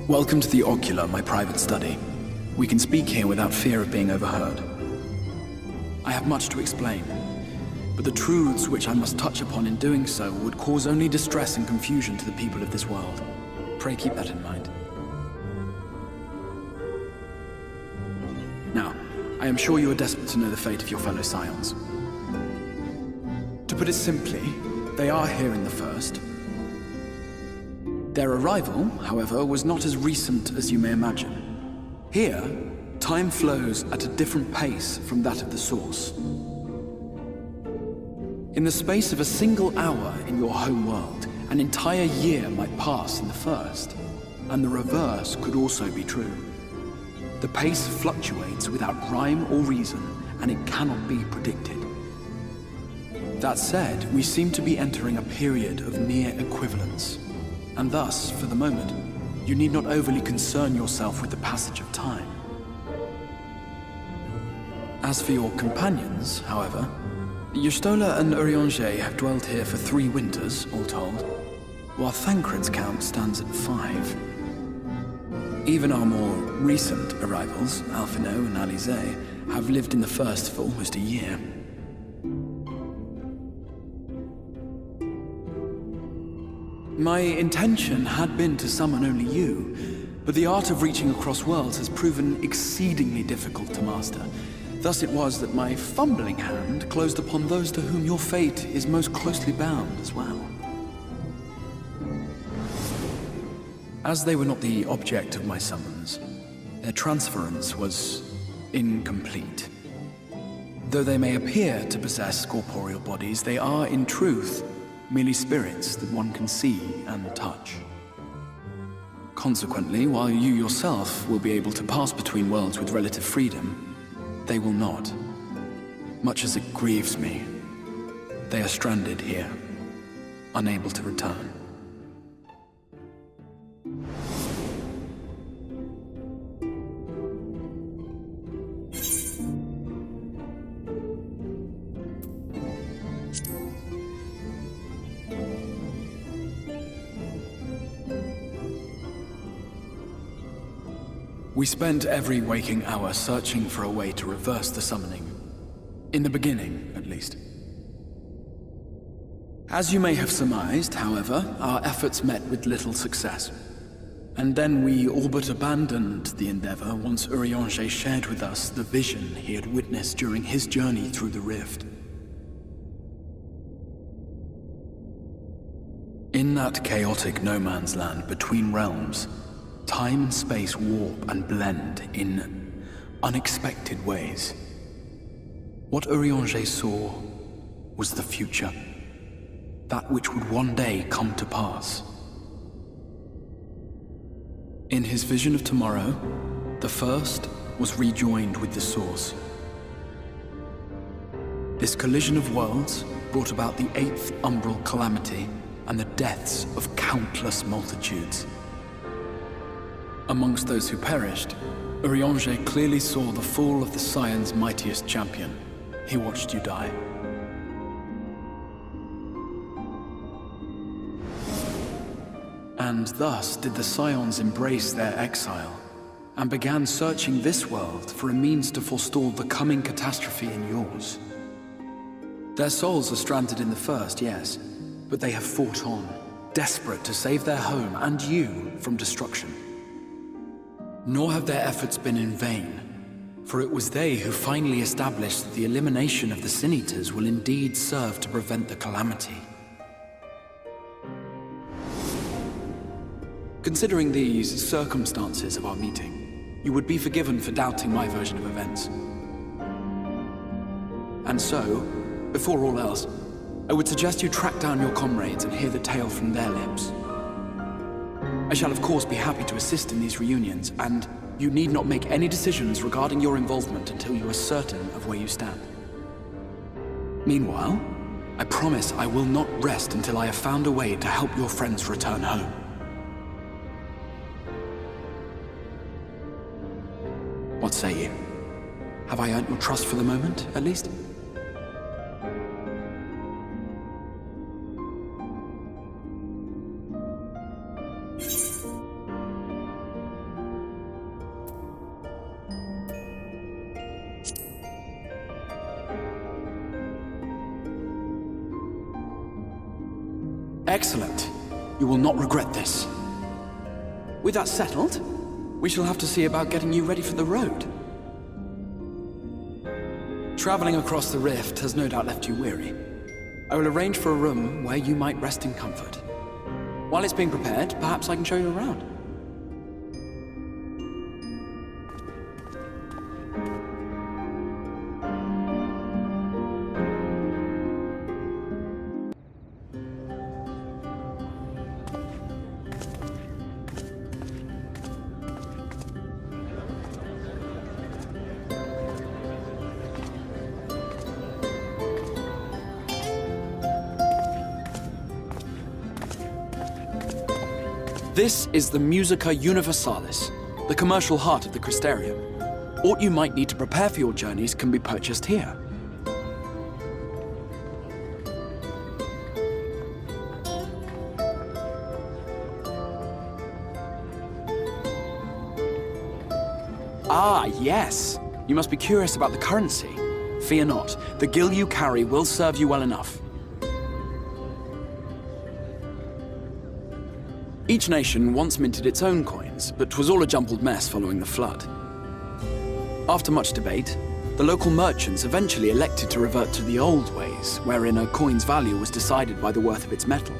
Welcome to the Ocular, my private study. We can speak here without fear of being overheard. I have much to explain, but the truths which I must touch upon in doing so would cause only distress and confusion to the people of this world. Pray keep that in mind. Now, I am sure you are desperate to know the fate of your fellow scions. To put it simply, they are here in the first. Their arrival, however, was not as recent as you may imagine. Here, time flows at a different pace from that of the source. In the space of a single hour in your home world, an entire year might pass in the first, and the reverse could also be true. The pace fluctuates without rhyme or reason, and it cannot be predicted. That said, we seem to be entering a period of near equivalence. And thus, for the moment, you need not overly concern yourself with the passage of time. As for your companions, however, Y'shtola and Urianger have dwelled here for 3 winters, all told, while Thancred's count stands at 5. Even our more recent arrivals, Alphino and Alizé, have lived in the first for almost a year. My intention had been to summon only you, but the art of reaching across worlds has proven exceedingly difficult to master. Thus it was that my fumbling hand closed upon those to whom your fate is most closely bound as well. As they were not the object of my summons, their transference was incomplete. Though they may appear to possess corporeal bodies, they are, in truth, merely spirits that one can see and touch. Consequently, while you yourself will be able to pass between worlds with relative freedom, they will not. Much as it grieves me, they are stranded here, unable to return. We spent every waking hour searching for a way to reverse the summoning. In the beginning, at least. As you may have surmised, however, our efforts met with little success. And then we all but abandoned the endeavor once Urianger shared with us the vision he had witnessed during his journey through the rift. In that chaotic no-man's land between realms, time and space warp and blend in unexpected ways. What Urianger saw was the future, that which would one day come to pass. In his vision of tomorrow, the first was rejoined with the source. This collision of worlds brought about the 8th umbral calamity and the deaths of countless multitudes. Amongst those who perished, Urianger clearly saw the fall of the Scion's mightiest champion. He watched you die. And thus did the Scions embrace their exile, and began searching this world for a means to forestall the coming catastrophe in yours. Their souls are stranded in the first, yes, but they have fought on, desperate to save their home and you from destruction. Nor have their efforts been in vain, for it was they who finally established that the elimination of the Sin Eaters will indeed serve to prevent the calamity. Considering these circumstances of our meeting, you would be forgiven for doubting my version of events. And so, before all else, I would suggest you track down your comrades and hear the tale from their lips. I shall of course be happy to assist in these reunions, and you need not make any decisions regarding your involvement until you are certain of where you stand. Meanwhile, I promise I will not rest until I have found a way to help your friends return home. What say you? Have I earned your trust for the moment, at least? Excellent. You will not regret this. With that settled, we shall have to see about getting you ready for the road. Traveling across the rift has no doubt left you weary. I will arrange for a room where you might rest in comfort. While it's being prepared, perhaps I can show you around. This is the Musica Universalis, the commercial heart of the Crystarium. What you might need to prepare for your journeys can be purchased here. Ah, yes. You must be curious about the currency. Fear not. The gil you carry will serve you well enough. Each nation once minted its own coins, but 'twas all a jumbled mess following the flood. After much debate, the local merchants eventually elected to revert to the old ways, wherein a coin's value was decided by the worth of its metal.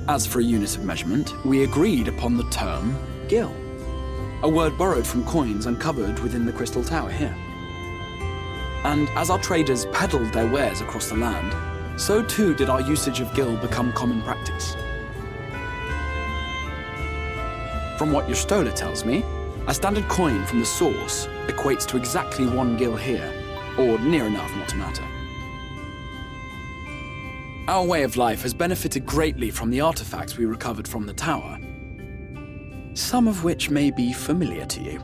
As for a unit of measurement, we agreed upon the term gil, a word borrowed from coins uncovered within the Crystal Tower here. And as our traders peddled their wares across the land, so too did our usage of gil become common practice. From what your stola tells me, a standard coin from the source equates to exactly 1 gil here, or near enough not to matter. Our way of life has benefited greatly from the artifacts we recovered from the tower, some of which may be familiar to you.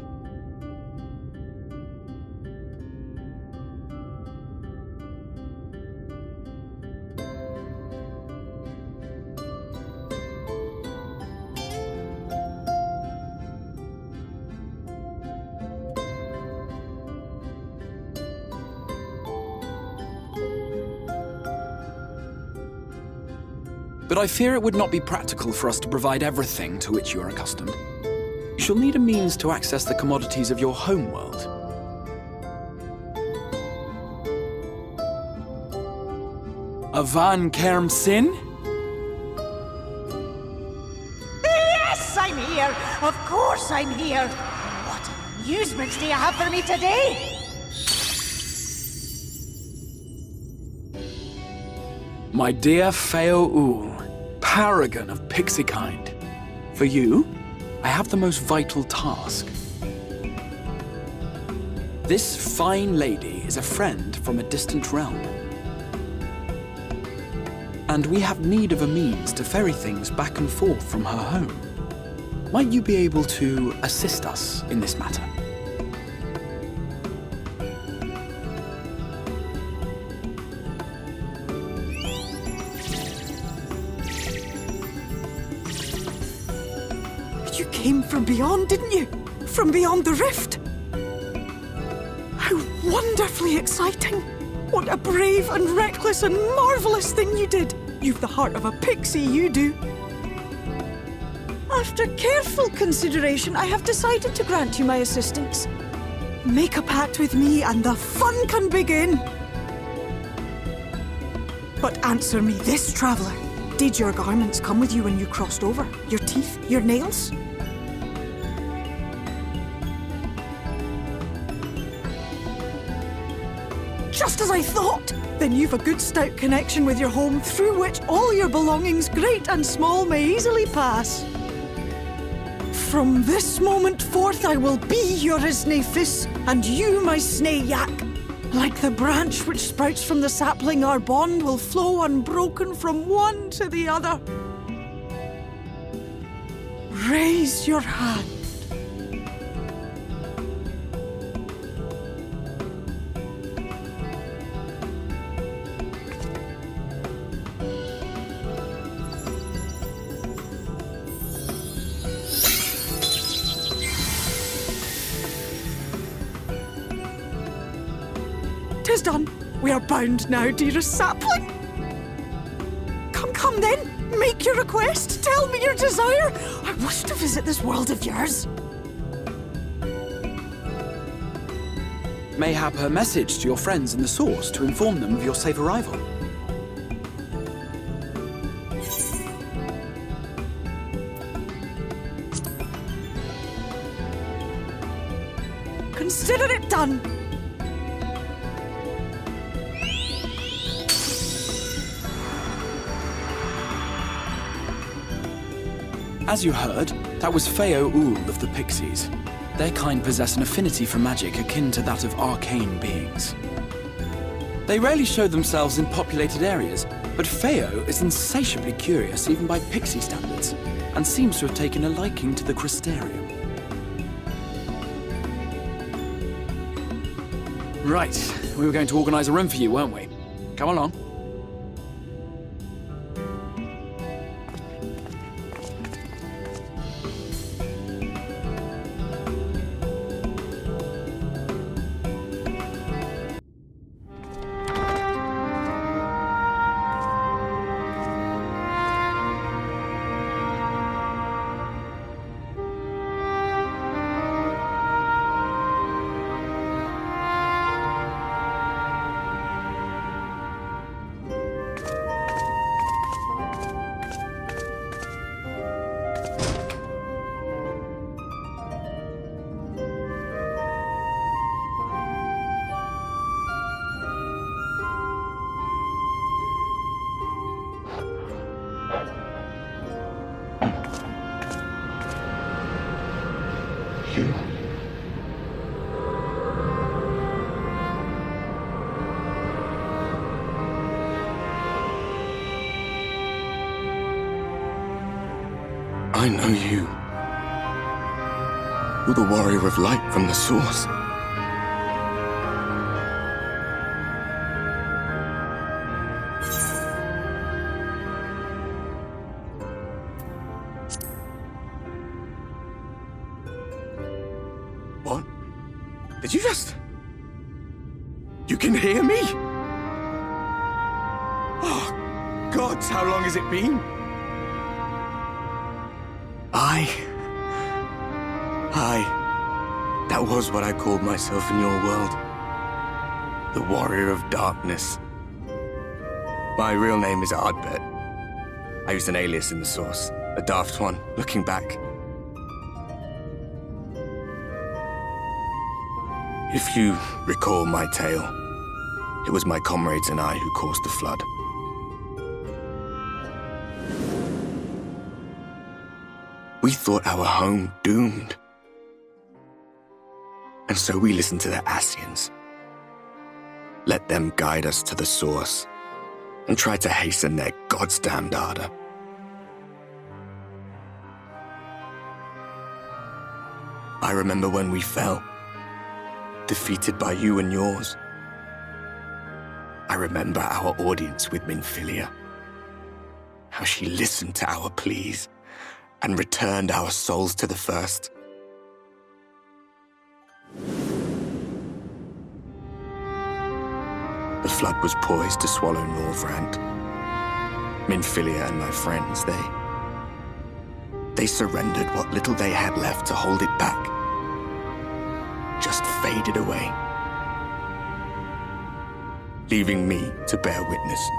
But I fear it would not be practical for us to provide everything to which you are accustomed. You shall need a means to access the commodities of your homeworld. Avan Kerm Sin? Yes, I'm here! Of course I'm here! What amusements do you have for me today? My dear Feo Ul, paragon of pixie kind. For you, I have the most vital task. This fine lady is a friend from a distant realm. And we have need of a means to ferry things back and forth from her home. Might you be able to assist us in this matter? You came from beyond, didn't you? From beyond the rift? How wonderfully exciting! What a brave and reckless and marvelous thing you did! You've the heart of a pixie, you do. After careful consideration, I have decided to grant you my assistance. Make a pact with me and the fun can begin. But answer me this, traveller. Did your garments come with you when you crossed over? Your teeth? Your nails? Just as I thought! Then you've a good stout connection with your home through which all your belongings, great and small, may easily pass. From this moment forth I will be your Isne Fis, and you my Sne Yak. Like the branch which sprouts from the sapling, our bond will flow unbroken from one to the other. Raise your hand. Tis done. We are bound now, dearest sapling. on then! Make your request! Tell me your desire! I wish to visit this world of yours! Mayhap a message to your friends in the Source to inform them of your safe arrival. Consider it done! As you heard, that was Feo Ool of the Pixies. Their kind possess an affinity for magic akin to that of arcane beings. They rarely show themselves in populated areas, but Feo is insatiably curious even by Pixie standards, and seems to have taken a liking to the Crystarium. Right, we were going to organize a room for you, weren't we? Come along. I know you. You're the warrior of light from the Source. What? Did you just... You can hear me? Oh, gods, how long has it been? That was what I called myself in your world. The Warrior of Darkness. My real name is Ardbert. I used an alias in the Source, a daft one, looking back. If you recall my tale, it was my comrades and I who caused the flood. We thought our home doomed. And so we listened to the Ascians. Let them guide us to the Source, and try to hasten their goddamned ardor. I remember when we fell, defeated by you and yours. I remember our audience with Minfilia, how she listened to our pleas and returned our souls to the First. The flood was poised to swallow Norvrandt. Minfilia and my friends, they surrendered what little they had left to hold it back. Just faded away, leaving me to bear witness.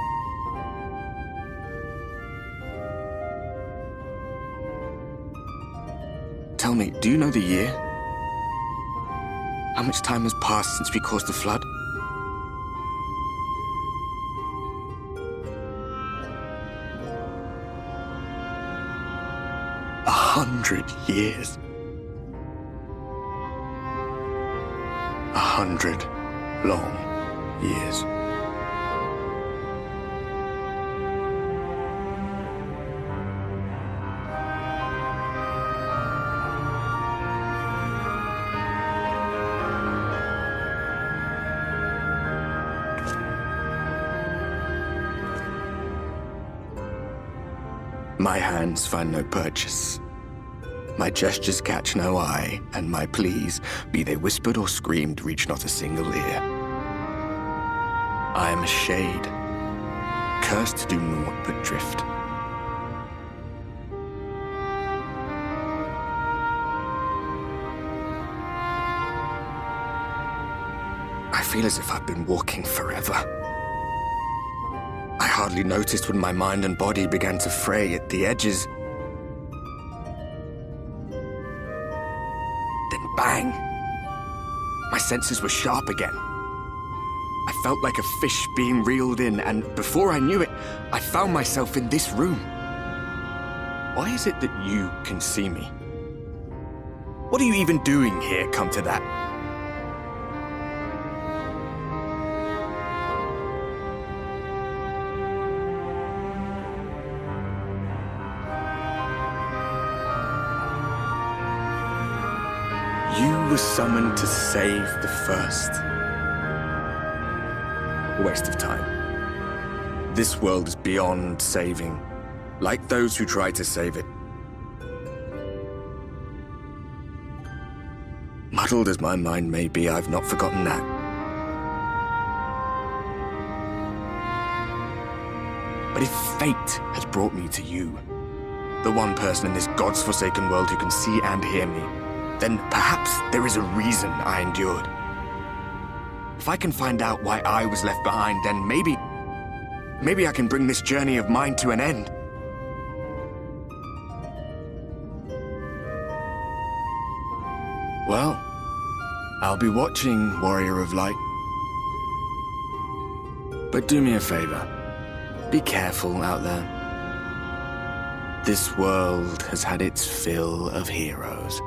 Tell me, do you know the year? How much time has passed since we caused the flood? 100 years. 100 long years. My hands find no purchase. My gestures catch no eye, and my pleas, be they whispered or screamed, reach not a single ear. I am a shade, cursed to do naught but drift, I feel as if I've been walking forever. I hardly noticed when my mind and body began to fray at the edges. Then bang! My senses were sharp again. I felt like a fish being reeled in, and before I knew it, I found myself in this room. Why is it that you can see me? What are you even doing here, come to that? You were summoned to save the First. A waste of time. This world is beyond saving, like those who try to save it. Muddled as my mind may be, I've not forgotten that. But if fate has brought me to you, the one person in this God's-forsaken world who can see and hear me, then perhaps there is a reason I endured. If I can find out why I was left behind, then maybe I can bring this journey of mine to an end. Well, I'll be watching, Warrior of Light. But do me a favor. Be careful out there. This world has had its fill of heroes.